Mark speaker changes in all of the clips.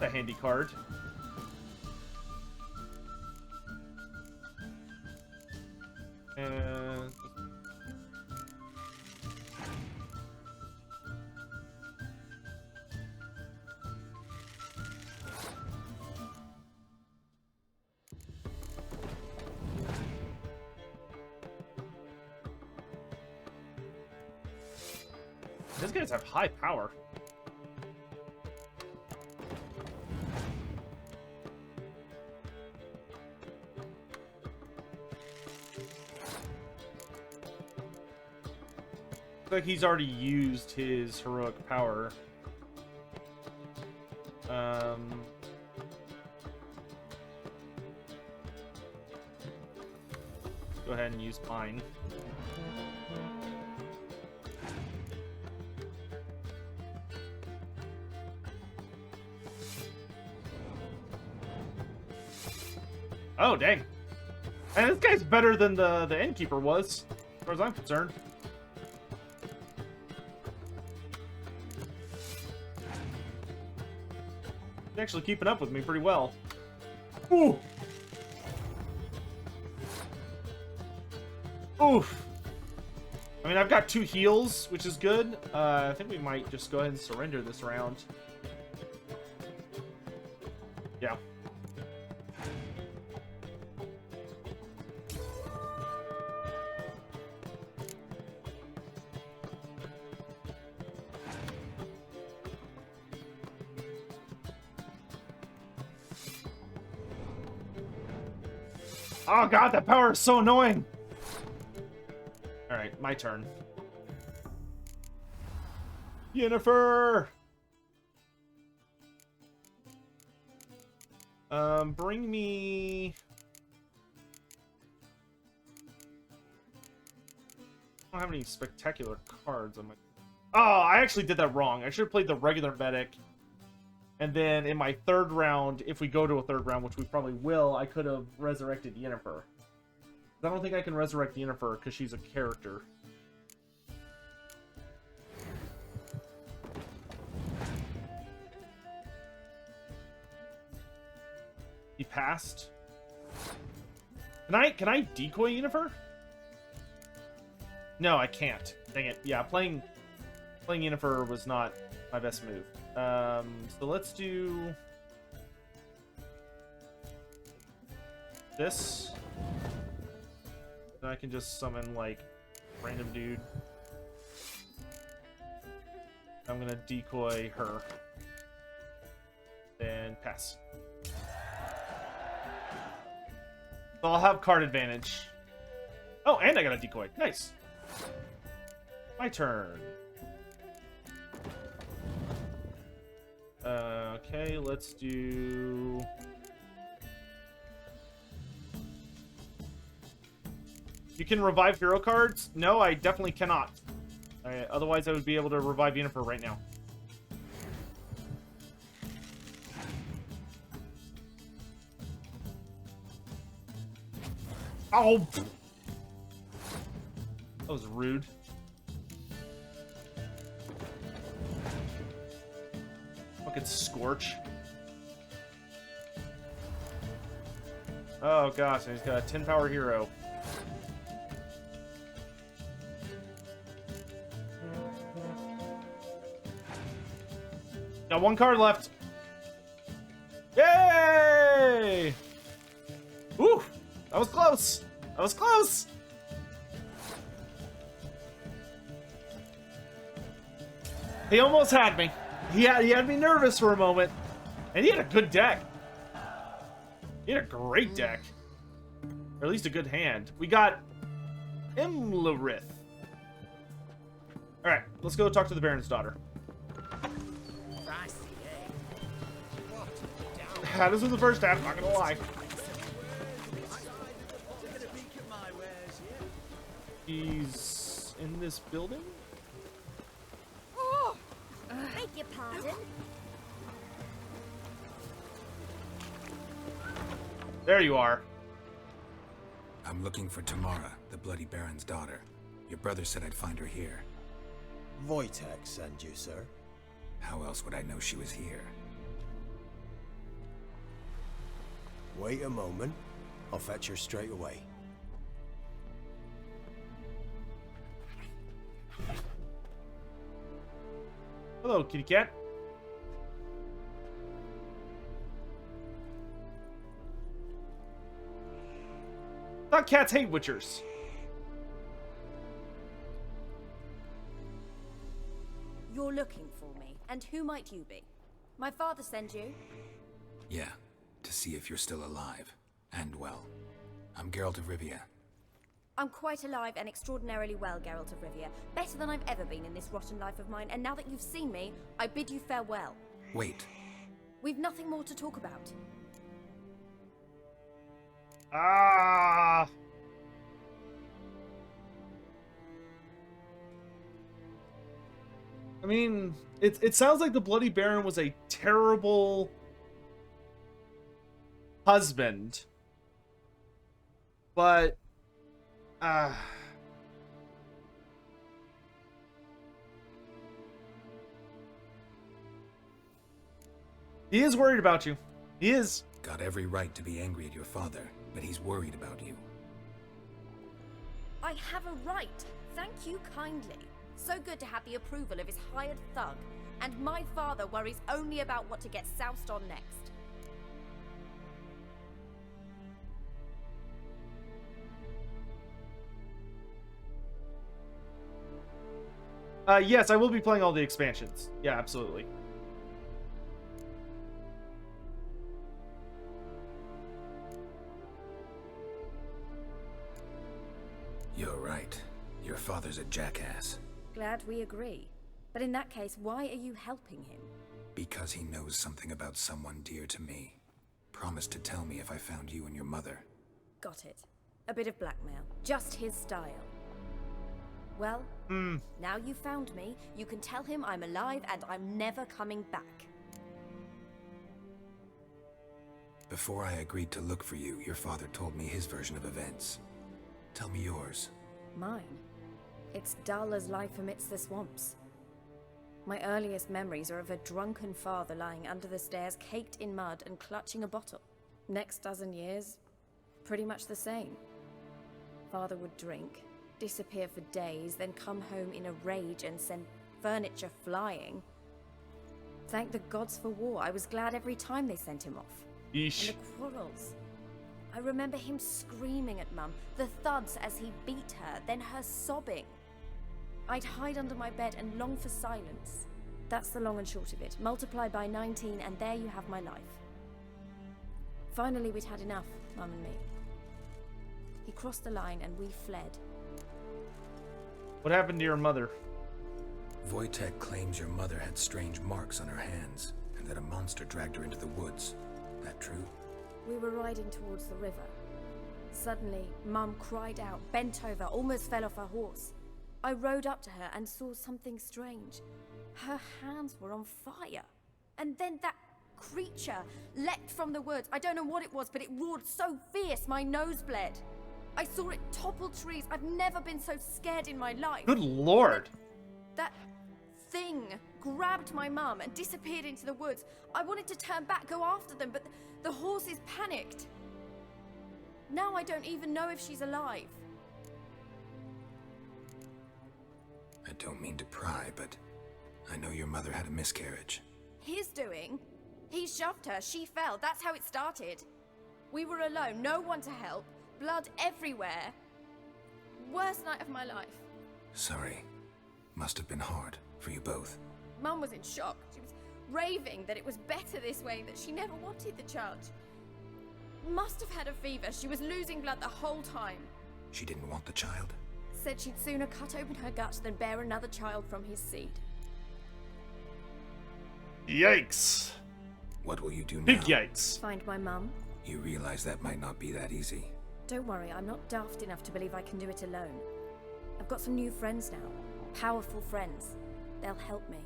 Speaker 1: A handy card. And these guys have high power. Like he's already used his heroic power. Go ahead and use mine. Oh, dang. And this guy's better than the innkeeper was, as far as I'm concerned. He's actually keeping up with me pretty well. Ooh! Oof! I mean, I've got 2 heals, which is good. I think we might just go ahead and surrender this round. Yeah. Oh god, that power is so annoying! Alright, my turn. Yennefer! Bring me... I don't have any spectacular cards on my... Oh, I actually did that wrong. I should have played the regular medic. And then in my 3rd round, if we go to a 3rd round, which we probably will, I could have resurrected Yennefer. I don't think I can resurrect Yennefer because she's a character. He passed. Can I decoy Yennefer? No, I can't. Dang it. Yeah, playing Yennefer was not my best move. So let's do this. Then I can just summon like random dude. I'm gonna decoy her. Then pass. So I'll have card advantage. Oh, and I got a decoy. Nice. My turn. Okay, let's do... You can revive hero cards? No, I definitely cannot. Otherwise, I would be able to revive Yennefer right now. Oh! That was rude. Fucking Scorch. Oh gosh, and he's got a 10 power hero. Got 1 card left. Yay! Woo! That was close. That was close. He almost had me. He had me nervous for a moment. And he had a good deck. He had a great deck. Or at least a good hand. We got Imlerith. Alright, let's go talk to the Baron's daughter. This was the first half, not gonna lie. He's in this building?
Speaker 2: Oh, beg your pardon.
Speaker 1: There you are.
Speaker 3: I'm looking for Tamara, the Bloody Baron's daughter. Your brother said I'd find her here.
Speaker 4: Wojtek sent you, sir.
Speaker 3: How else would I know she was here?
Speaker 4: Wait a moment. I'll fetch her straight away.
Speaker 1: Hello, kitty cat. Thought cats hate witchers.
Speaker 5: You're looking for me, and who might you be? My father sent you?
Speaker 3: Yeah, to see if you're still alive. And well. I'm Geralt of Rivia.
Speaker 5: I'm quite alive and extraordinarily well, Geralt of Rivia. Better than I've ever been in this rotten life of mine, and now that you've seen me, I bid you farewell.
Speaker 3: Wait.
Speaker 5: We've nothing more to talk about.
Speaker 1: Ah. I mean, it sounds like the Bloody Baron was a terrible husband, but he is worried about you. He is.
Speaker 3: Got every right to be angry at your father, but he's worried about you.
Speaker 5: I have a right. Thank you kindly. So good to have the approval of his hired thug. And my father worries only about what to get soused on next.
Speaker 1: Yes, I will be playing all the expansions. Yeah, absolutely.
Speaker 3: You're right. Your father's a jackass.
Speaker 5: Glad we agree. But in that case, why are you helping him?
Speaker 3: Because he knows something about someone dear to me. Promised to tell me if I found you and your mother.
Speaker 5: Got it. A bit of blackmail. Just his style. Well, now you found me, you can tell him I'm alive and I'm never coming back.
Speaker 3: Before I agreed to look for you, your father told me his version of events. Tell me yours.
Speaker 5: Mine? It's dull as life amidst the swamps. My earliest memories are of a drunken father lying under the stairs, caked in mud and clutching a bottle. Next dozen years, pretty much the same. Father would drink, disappear for days, then come home in a rage and send furniture flying. Thank the gods for war. I was glad every time they sent him off.
Speaker 1: Yeesh.
Speaker 5: And the quarrels. I remember him screaming at Mum, the thuds as he beat her, then her sobbing. I'd hide under my bed and long for silence. That's the long and short of it. Multiply by 19 and there you have my life. Finally we'd had enough, Mum and me. He crossed the line and we fled.
Speaker 1: What happened to your mother?
Speaker 3: Wojtek claims your mother had strange marks on her hands, and that a monster dragged her into the woods. That true?
Speaker 5: We were riding towards the river. Suddenly, Mum cried out, bent over, almost fell off her horse. I rode up to her and saw something strange. Her hands were on fire. And then that creature leapt from the woods. I don't know what it was, but it roared so fierce my nose bled. I saw it topple trees. I've never been so scared in my life.
Speaker 1: Good lord.
Speaker 5: That thing grabbed my mum and disappeared into the woods. I wanted to turn back, go after them, but the horses panicked. Now I don't even know if she's alive.
Speaker 3: I don't mean to pry, but I know your mother had a miscarriage.
Speaker 5: His doing? He shoved her, she fell, that's how it started. We were alone, no one to help, blood everywhere. Worst night of my life.
Speaker 3: Sorry. Must have been hard for you both.
Speaker 5: Mum was in shock. She was raving that it was better this way, that she never wanted the child. Must have had a fever. She was losing blood the whole time.
Speaker 3: She didn't want the child?
Speaker 5: Said she'd sooner cut open her gut than bear another child from his seed.
Speaker 1: Yikes.
Speaker 3: What will you do now?
Speaker 1: Big yikes.
Speaker 5: Find my mum?
Speaker 3: You realize that might not be that easy.
Speaker 5: Don't worry, I'm not daft enough to believe I can do it alone. I've got some new friends now. Powerful friends. They'll help me.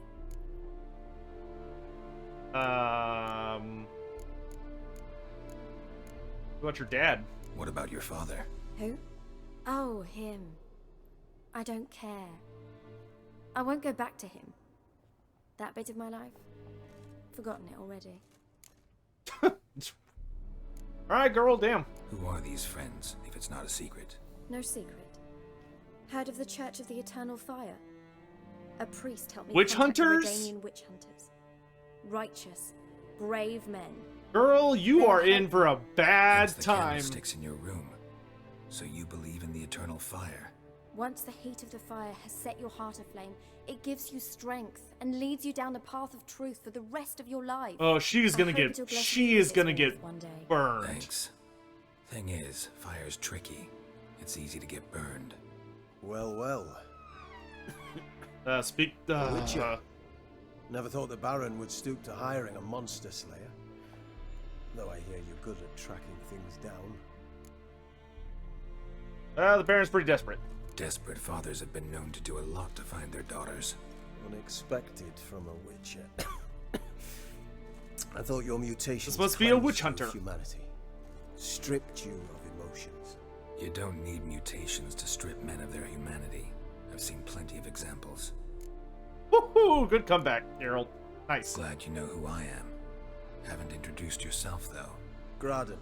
Speaker 1: What about your dad?
Speaker 3: What about your father?
Speaker 5: Who? Oh, him. I don't care. I won't go back to him. That bit of my life? Forgotten it already.
Speaker 1: Alright, girl, damn.
Speaker 3: Who are these friends, if it's not a secret?
Speaker 5: No secret. Heard of the Church of the Eternal Fire? A priest helped me
Speaker 1: Witch
Speaker 5: contact the
Speaker 1: hunters?
Speaker 5: Redanian witch hunters. Righteous, brave men.
Speaker 1: Girl, you are in for a bad
Speaker 3: Hence the
Speaker 1: time.
Speaker 3: candlesticks in your room. So you believe in the eternal fire?
Speaker 5: Once the heat of the fire has set your heart aflame, it gives you strength and leads you down the path of truth for the rest of your life.
Speaker 1: Oh, she's gonna
Speaker 5: I hope
Speaker 1: get.
Speaker 5: it'll bless
Speaker 1: She
Speaker 5: you
Speaker 1: is
Speaker 5: with
Speaker 1: gonna
Speaker 5: its
Speaker 1: get
Speaker 5: warmth one day.
Speaker 1: burned.
Speaker 3: Thanks. Thing is, fire's tricky. It's easy to get burned.
Speaker 4: Well, well.
Speaker 1: Speak.
Speaker 4: Witcher. Never thought the Baron would stoop to hiring a monster slayer. Though I hear you're good at tracking things down.
Speaker 1: The Baron's pretty desperate.
Speaker 3: Desperate fathers have been known to do a lot to find their daughters.
Speaker 4: Unexpected from a witcher. I thought your mutations
Speaker 1: This must be a
Speaker 4: cleansed
Speaker 1: witch
Speaker 4: you
Speaker 1: hunter.
Speaker 4: of humanity, stripped you of emotions.
Speaker 3: You don't need mutations to strip men of their humanity. I've seen plenty of examples.
Speaker 1: Woohoo! Good comeback, Geralt. Nice.
Speaker 3: Glad you know who I am. Haven't introduced yourself, though.
Speaker 4: Graden,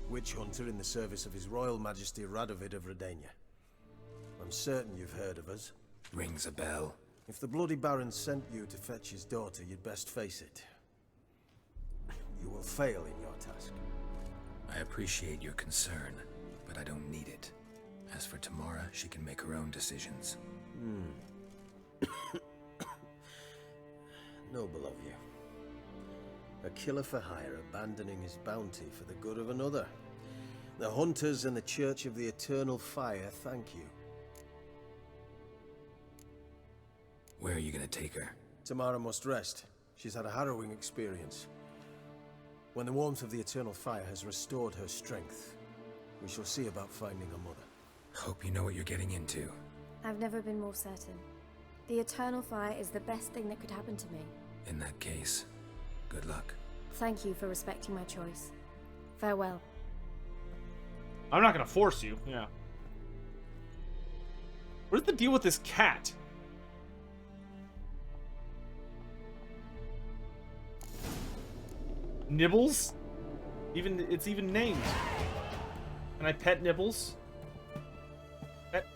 Speaker 4: witch hunter in the service of His Royal Majesty Radovid of Redania. I'm certain you've heard of us.
Speaker 3: Rings a bell.
Speaker 4: If the Bloody Baron sent you to fetch his daughter, you'd best face it. You will fail in your task.
Speaker 3: I appreciate your concern, but I don't need it. As for Tamara, she can make her own decisions.
Speaker 4: Noble of you. A killer for hire abandoning his bounty for the good of another. The Hunters and the Church of the Eternal Fire thank you.
Speaker 3: Where are you gonna take her?
Speaker 4: Tamara must rest. She's had a harrowing experience. When the warmth of the Eternal Fire has restored her strength, we shall see about finding her mother.
Speaker 3: Hope you know what you're getting into.
Speaker 5: I've never been more certain. The Eternal Fire is the best thing that could happen to me.
Speaker 3: In that case, good luck.
Speaker 5: Thank you for respecting my choice. Farewell.
Speaker 1: I'm not gonna force you. Yeah. What's the deal with this cat? Nibbles? It's even named. Can I pet Nibbles? Pet?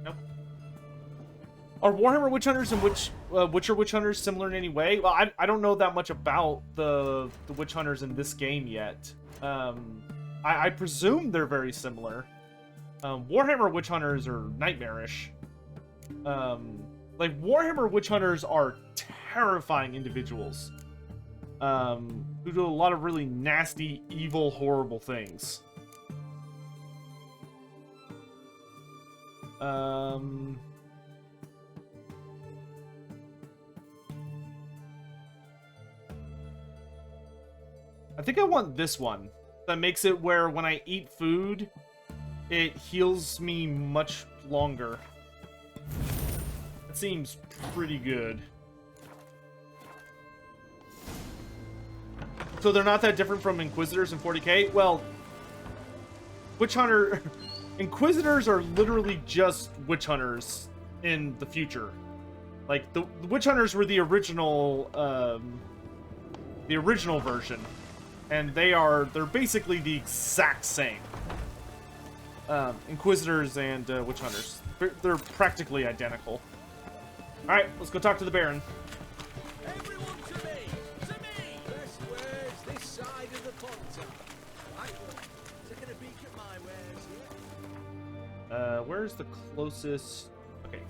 Speaker 1: No. Are Warhammer Witch Hunters and Witcher Witch Hunters similar in any way? Well, I don't know that much about the Witch Hunters in this game yet. I presume they're very similar. Warhammer Witch Hunters are nightmarish. Like, Warhammer Witch Hunters are terrifying individuals. Who do a lot of really nasty, evil, horrible things. I think I want this one. That makes it where when I eat food, it heals me much longer. It seems pretty good. So they're not that different from Inquisitors in 40k? Well, Witch Hunter... Inquisitors are literally just Witch Hunters in the future. Like, the Witch Hunters were the original version. And they're basically the exact same. Inquisitors and Witch Hunters. They're practically identical. Alright, let's go talk to the Baron.
Speaker 6: Everyone to me! To me! Best wares this side of the pond. Right, taking a peek at my wares here.
Speaker 1: Where's the closest... Okay.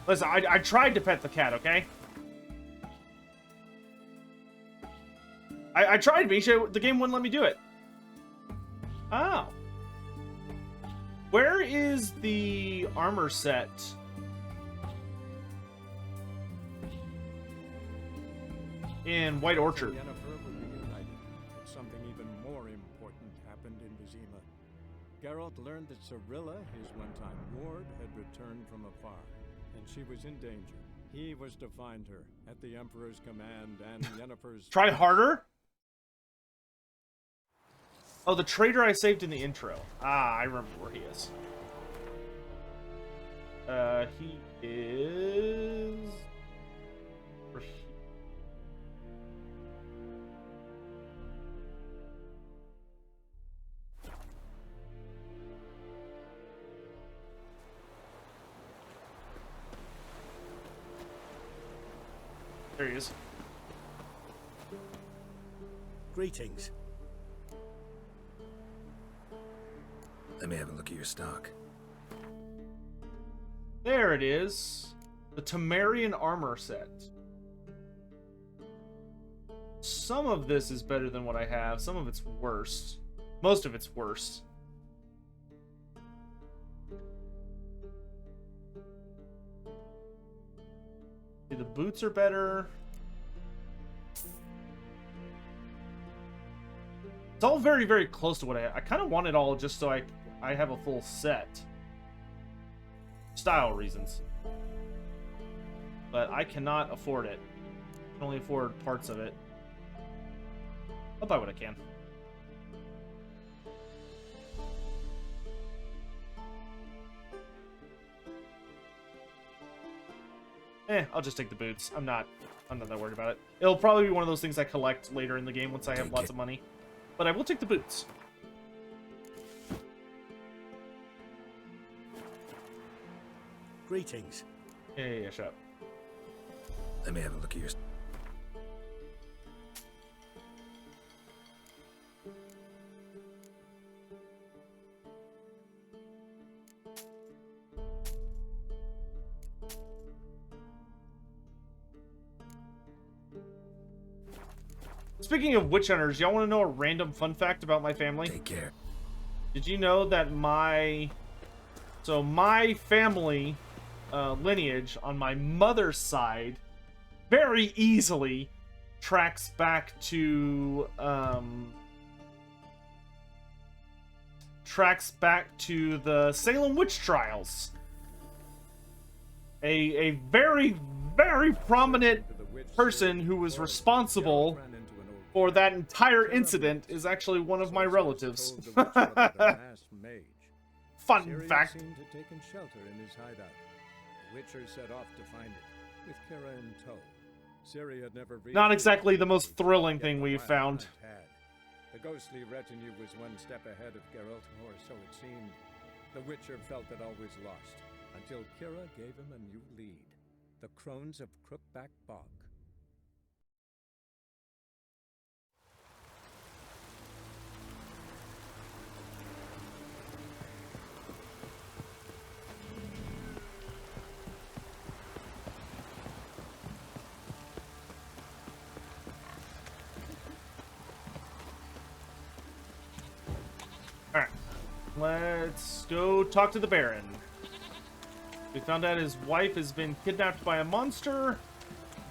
Speaker 1: Listen, I tried to pet the cat, okay? I tried, Misha. The game wouldn't let me do it. Oh. Where is the armor set? In White Orchard.
Speaker 7: Yennefer were reunited, but something even more important happened in Vizima. Geralt learned that Cirilla, his one-time ward, had returned from afar, and she was in danger. He was to find her at the Emperor's command and Yennefer's...
Speaker 1: Try harder? Oh, the traitor I saved in the intro. Ah, I remember where he is. He is... There he is.
Speaker 4: Greetings.
Speaker 3: Let me have a look at your stock.
Speaker 1: There it is. The Temerian armor set. Some of this is better than what I have. Some of it's worse. Most of it's worse. See, the boots are better. It's all very, very close to what I kind of want it all just so I have a full set. Style reasons. But I cannot afford it. I can only afford parts of it. I'll buy what I can. I'll just take the boots. I'm not that worried about it. It'll probably be one of those things I collect later in the game once I have lots of money. But I will take the boots.
Speaker 4: Greetings.
Speaker 1: Yeah, shut up.
Speaker 3: Let me have a look at your...
Speaker 1: Speaking of witch hunters, y'all want to know a random fun fact about my family?
Speaker 3: Take care.
Speaker 1: Did you know that my family lineage on my mother's side very easily tracks back to the Salem witch trials. A very, very prominent person who was responsible for that entire incident is actually one of my relatives. Fun fact.
Speaker 7: Seemed to have taken shelter in his hideout. The Witcher set off to find it, with Kira in tow. Ciri had never reached
Speaker 1: Not exactly the most thrilling thing we've found.
Speaker 7: The ghostly retinue was one step ahead of Geralt, or so it seemed. The Witcher felt that all was lost, until Kira gave him a new lead. The Crones of Crookback Bog.
Speaker 1: Alright. Let's go talk to the Baron. We found out his wife has been kidnapped by a monster,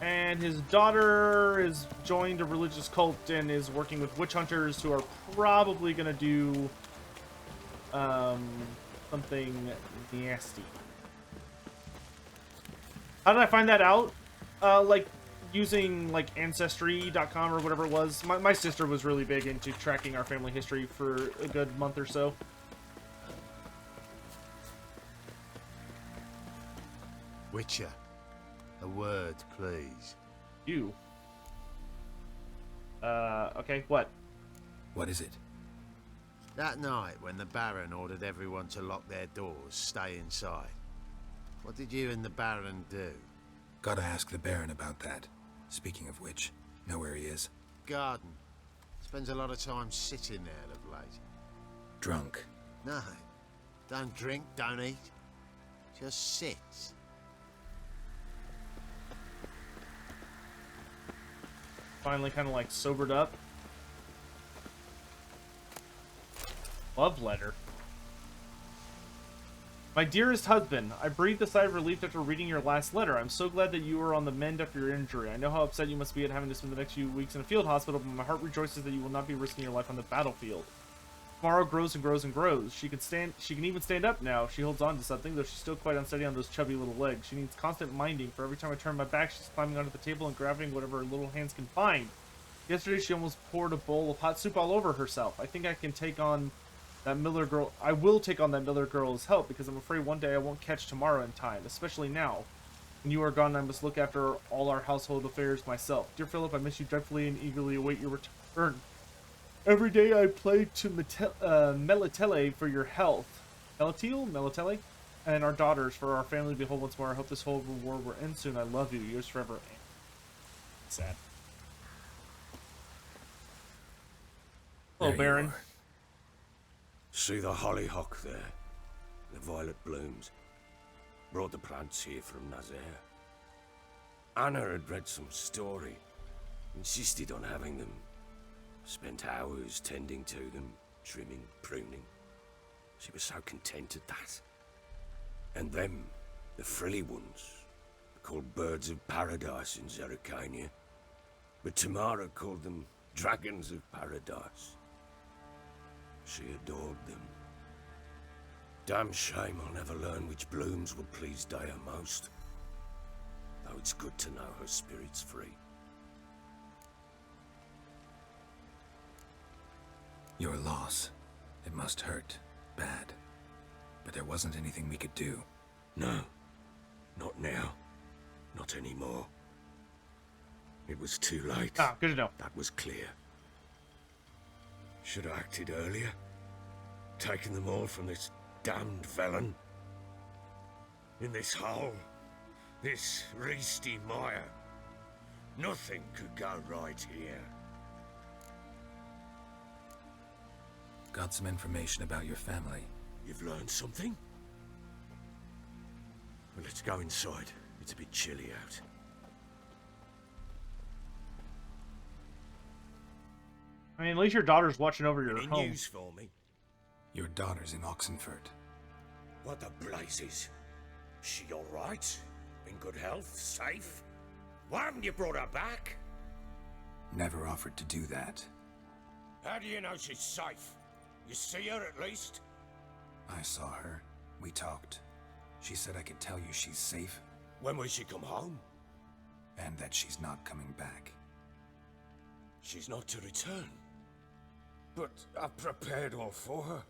Speaker 1: and his daughter has joined a religious cult and is working with witch hunters who are probably gonna do something nasty. How did I find that out? Like using like Ancestry.com or whatever it was. My sister was really big into tracking our family history for a good month or so.
Speaker 8: Witcher, a word, please.
Speaker 1: You. Okay, what?
Speaker 3: What is it?
Speaker 8: That night when the Baron ordered everyone to lock their doors, stay inside. What did you and the Baron do?
Speaker 3: Gotta ask the Baron about that. Speaking of which, know where he is?
Speaker 8: Garden. Spends a lot of time sitting there of late.
Speaker 3: Drunk.
Speaker 8: No. Don't drink, don't eat. Just sits.
Speaker 1: Finally kind of like sobered up. Love letter. My dearest husband, I breathed a sigh of relief after reading your last letter. I'm so glad that you are on the mend after your injury. I know how upset you must be at having to spend the next few weeks in a field hospital, but my heart rejoices that you will not be risking your life on the battlefield. Tomorrow grows and grows and grows. She can even stand up now. She holds on to something, though she's still quite unsteady on those chubby little legs. She needs constant minding, for every time I turn my back, she's climbing onto the table and grabbing whatever her little hands can find. Yesterday, she almost poured a bowl of hot soup all over herself. I think I can take on that Miller girl. I will take on that Miller girl's help, because I'm afraid one day I won't catch tomorrow in time, especially now. When you are gone, I must look after all our household affairs myself. Dear Philip, I miss you dreadfully and eagerly await your return. Every day I play to Melitele for your health. Melitele? And our daughters, for our family to behold once more. I hope this whole war will end soon. I love you. Yours forever. Sad. Hello,
Speaker 3: There you
Speaker 1: Baron.
Speaker 3: are. See the hollyhock there? The violet blooms. Brought the plants here from Nazaire. Anna had read some story. Insisted on having them. Spent hours tending to them, trimming, pruning. She was so content at that. And them, the frilly ones, called birds of paradise in Zerrikania. But Tamara called them dragons of paradise. She adored them. Damn shame I'll never learn which blooms would please Dea most. Though it's good to know her spirit's free.
Speaker 9: Your loss. It must hurt. Bad. But there wasn't anything we could do.
Speaker 3: No. Not now. Not anymore. It was too late.
Speaker 1: Ah, good to know.
Speaker 3: That was clear. Should have acted earlier. Taken them all from this damned felon. In this hole. This reesty mire. Nothing could go right here.
Speaker 9: Got some information about your family.
Speaker 3: You've learned something? Well, let's go inside. It's a bit chilly out.
Speaker 1: I mean, at least your daughter's watching over your
Speaker 3: Any
Speaker 1: home.
Speaker 3: news for me?
Speaker 9: Your daughter's in Oxenford.
Speaker 3: What the blazes? She all right? In good health? Safe? Why haven't you brought her back?
Speaker 9: Never offered to do that.
Speaker 3: How do you know she's safe? You see her at least?
Speaker 9: I saw her. We talked. She said I could tell you she's safe
Speaker 3: When will she come home?
Speaker 9: and that she's not coming back.
Speaker 3: She's not to return. But I've prepared all for her.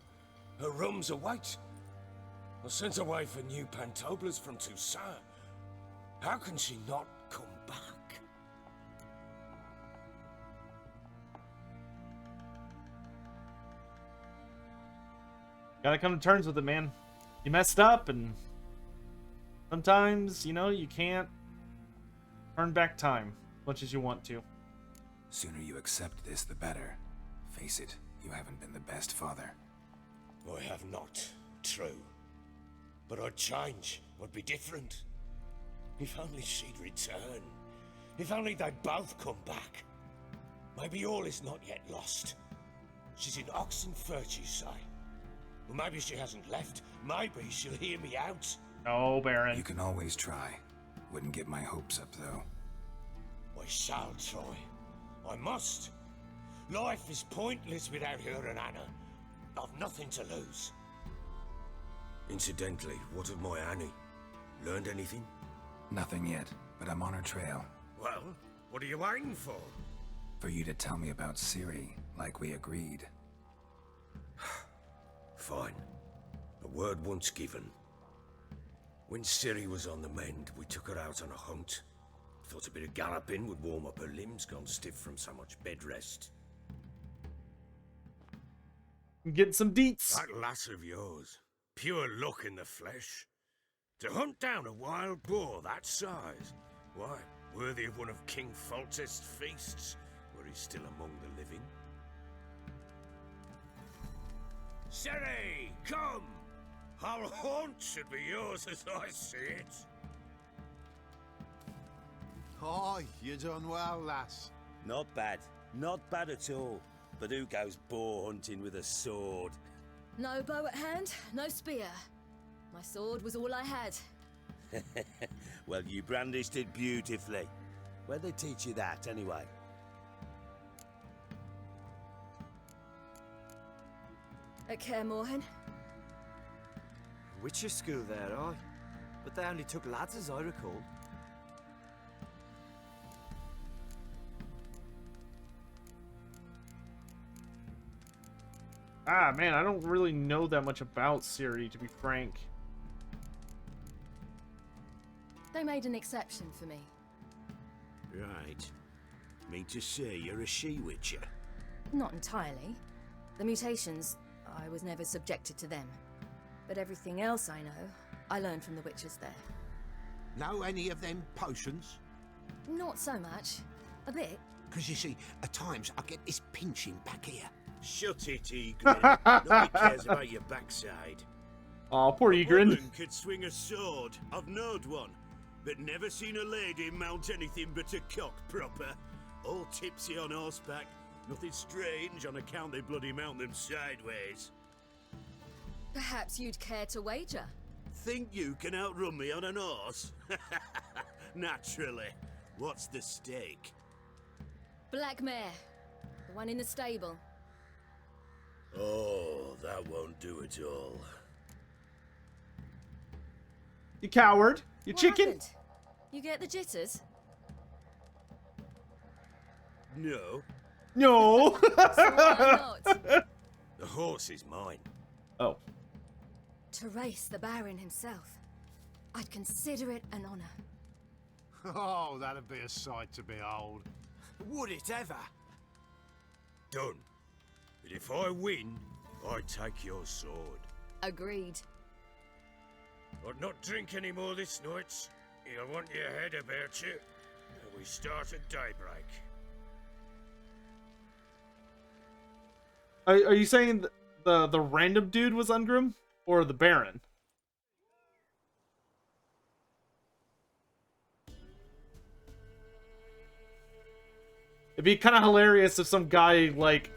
Speaker 3: Her rooms await. I sent away for new pantoblas from Toussaint. How can she not come back?
Speaker 1: Gotta come to terms with it, man. You messed up, and sometimes, you know, you can't turn back time as much as you want to.
Speaker 9: Sooner you accept this, the better. Face it, you haven't been the best father.
Speaker 3: I have not, true. But I'd change, I'd be different. If only she'd return. If only they'd both come back. Maybe all is not yet lost. She's in Oxenford, you say? Well, maybe she hasn't left. Maybe she'll hear me out.
Speaker 1: Oh, Baron.
Speaker 9: You can always try. Wouldn't get my hopes up, though.
Speaker 3: I shall try. I must. Life is pointless without her and Anna. I've nothing to lose. Incidentally, what of my Annie? Learned anything?
Speaker 9: Nothing yet, but I'm on her trail.
Speaker 3: Well, what are you waiting for?
Speaker 9: For you to tell me about Ciri, like we agreed.
Speaker 3: Fine. A word once given. When Ciri was on the mend, we took her out on a hunt. Thought a bit of galloping would warm up her limbs gone stiff from so much bed rest.
Speaker 1: Get some deets.
Speaker 3: That lass of yours, pure luck in the flesh. To hunt down a wild boar that size, why, worthy of one of King Foltest's feasts, where he's still among the living. Ciri, come! Our haunt should be yours as I see it.
Speaker 8: Oh, you done well, lass.
Speaker 10: Not bad. Not bad at all. But who goes boar hunting with a sword?
Speaker 2: No bow at hand, no spear. My sword was all I had.
Speaker 10: Well, you brandished it beautifully. Where'd they teach you that, anyway?
Speaker 2: At Kaer Morhen?
Speaker 6: Witcher school there, aye. But they only took lads, as I recall.
Speaker 1: Ah, man, I don't really know that much about Ciri, to be frank.
Speaker 2: They made an exception for me.
Speaker 10: Right. Mean to say you're a she-witcher?
Speaker 2: Not entirely. The mutations, I was never subjected to them. But everything else I know, I learned from the witches there.
Speaker 8: Know any of them potions?
Speaker 2: Not so much. A bit.
Speaker 8: Because you see, at times I get this pinching back here.
Speaker 10: Shut it, Egrin. Nobody cares about your backside.
Speaker 1: Oh, poor Egrin.
Speaker 10: Woman could swing a sword. I've knowed one. But never seen a lady mount anything but a cock proper. All tipsy on horseback. Nothing strange on account they bloody mount them sideways.
Speaker 2: Perhaps you'd care to wager?
Speaker 10: Think you can outrun me on an horse? Naturally. What's the stake?
Speaker 2: Black mare. The one in the stable.
Speaker 10: Oh, that won't do it all.
Speaker 1: You coward. You
Speaker 2: What
Speaker 1: chicken.
Speaker 2: happened? You get the jitters?
Speaker 10: No,
Speaker 1: No.
Speaker 2: So why not?
Speaker 10: the horse is mine.
Speaker 1: Oh.
Speaker 2: To race the Baron himself. I'd consider it an honor.
Speaker 8: Oh, that'd be a sight to behold.
Speaker 6: Would it ever?
Speaker 10: Done. But if I win, I take your sword.
Speaker 2: Agreed.
Speaker 10: I'd not drink any more this night. You'll want your head about you. We start at daybreak.
Speaker 1: Are you saying the random dude was Ungrim or the Baron? It'd be kind of hilarious if some guy like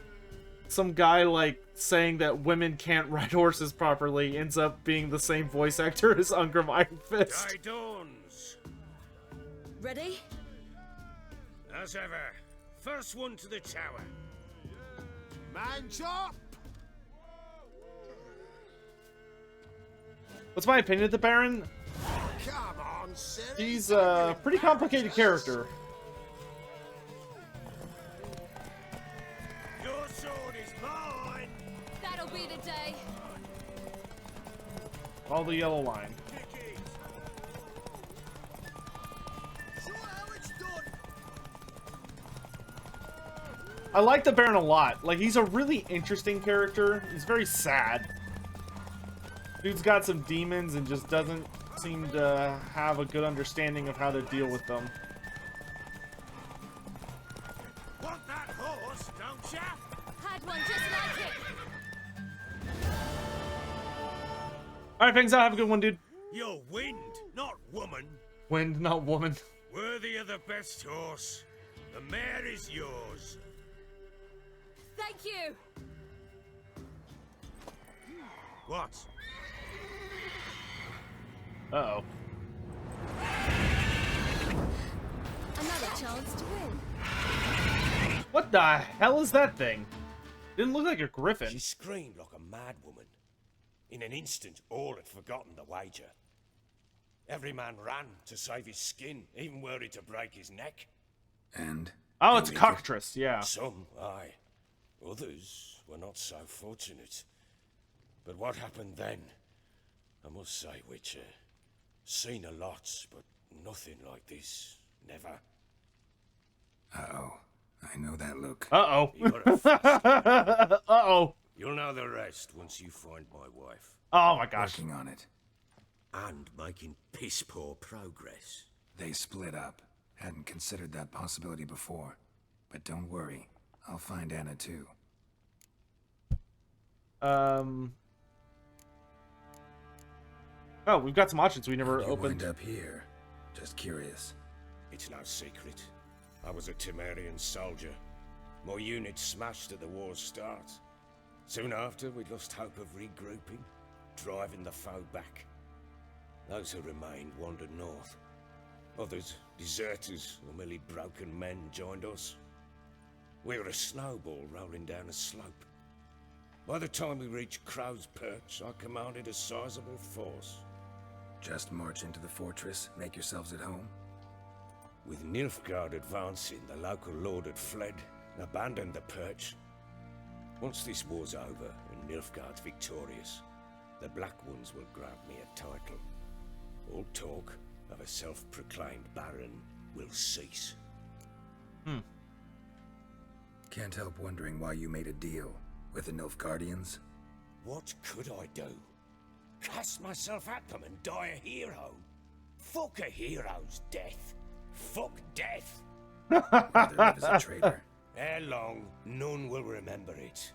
Speaker 1: saying that women can't ride horses properly ends up being the same voice actor as Ungrim Iron Fist.
Speaker 10: Day dawns.
Speaker 2: Ready?
Speaker 10: As ever, first one to the tower.
Speaker 8: Man chop!
Speaker 1: What's my opinion of the Baron?
Speaker 8: Come on, Ciri.
Speaker 1: He's a pretty complicated character.
Speaker 10: Your sword is mine.
Speaker 2: That'll be the day.
Speaker 1: All the yellow line.
Speaker 10: Kick it.
Speaker 6: Show how it's done.
Speaker 1: I like the Baron a lot. Like, he's a really interesting character. He's very sad. Dude's got some demons and just doesn't seem to have a good understanding of how to deal with them.
Speaker 10: Want that horse, don't ya?
Speaker 2: Had one just like it.
Speaker 1: Alright, thanks out. Have a good one, dude.
Speaker 10: You're wind, not woman.
Speaker 1: Wind, not woman.
Speaker 10: Worthy of the best horse. The mare is yours.
Speaker 2: Thank you.
Speaker 10: What?
Speaker 1: Uh-oh.
Speaker 2: Another chance to win.
Speaker 1: What the hell is that thing? Didn't look like a griffin.
Speaker 3: She screamed like a mad woman. In an instant, all had forgotten the wager. Every man ran to save his skin, even worried to break his neck.
Speaker 9: And?
Speaker 1: Oh, it's a cockatrice, yeah.
Speaker 3: Some, aye. Others were not so fortunate. But what happened then? I must say, Witcher, seen a lot, but nothing like this. Never.
Speaker 9: Uh-oh. I know that look.
Speaker 1: Uh-oh.
Speaker 3: You're a fast.
Speaker 1: Uh-oh.
Speaker 10: You'll know the rest once you find my wife.
Speaker 1: Oh my gosh.
Speaker 9: Working on it.
Speaker 10: And making piss-poor progress.
Speaker 9: They split up. Hadn't considered that possibility before. But don't worry. I'll find Anna too.
Speaker 1: Oh, we've got some options we never
Speaker 9: How'd you
Speaker 1: opened.
Speaker 9: wind up here? Just curious.
Speaker 3: It's no secret. I was a Temerian soldier. My unit smashed at the war's start. Soon after, we lost hope of regrouping, driving the foe back. Those who remained wandered north. Others, deserters or merely broken men, joined us. We were a snowball rolling down a slope. By the time we reached Crow's Perch, I commanded a sizable force.
Speaker 9: Just march into the fortress, make yourselves at home?
Speaker 3: With Nilfgaard advancing, the local lord had fled and abandoned the perch. Once this war's over and Nilfgaard's victorious, the Black Ones will grant me a title. All talk of a self-proclaimed baron will cease.
Speaker 9: Can't help wondering why you made a deal with the Nilfgaardians.
Speaker 3: What could I do? Cast myself at them and die a hero? Fuck a hero's death. Fuck death.
Speaker 9: Rather live as a traitor.
Speaker 3: Ere long, none will remember it.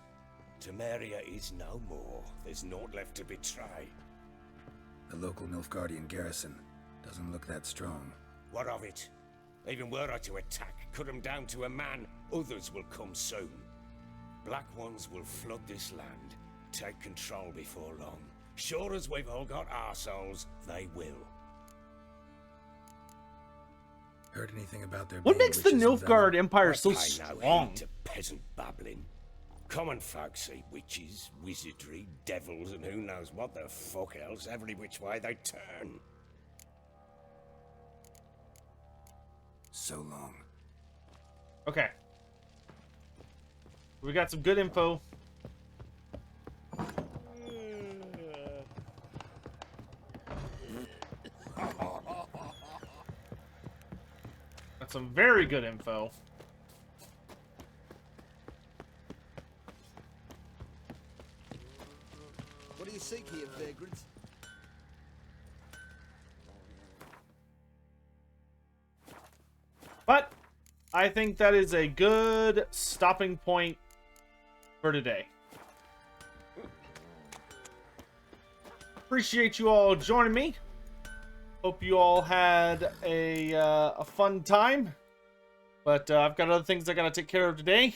Speaker 3: Temeria is no more. There's naught left to betray.
Speaker 9: The local Nilfgaardian garrison doesn't look that strong.
Speaker 3: What of it? Even were I to attack, cut them down to a man, others will come soon. Black Ones will flood this land, take control before long. Sure as we've all got arseholes, they will.
Speaker 9: Heard anything about their
Speaker 1: What
Speaker 9: being
Speaker 1: makes the
Speaker 9: witches in
Speaker 1: Nilfgaard
Speaker 9: Velen?
Speaker 1: Empire
Speaker 3: I
Speaker 1: so
Speaker 3: pay no
Speaker 1: strong?
Speaker 3: heed to peasant babbling. Common folk see witches, wizardry, devils, and who knows what the fuck else every which way they turn.
Speaker 9: So long.
Speaker 1: Okay. We got some good info. Got some very good info.
Speaker 6: What do you seek here, vagrant?
Speaker 1: But I think that is a good stopping point for today. Appreciate you all joining me. Hope you all had a fun time. But I've got other things I gotta take care of today.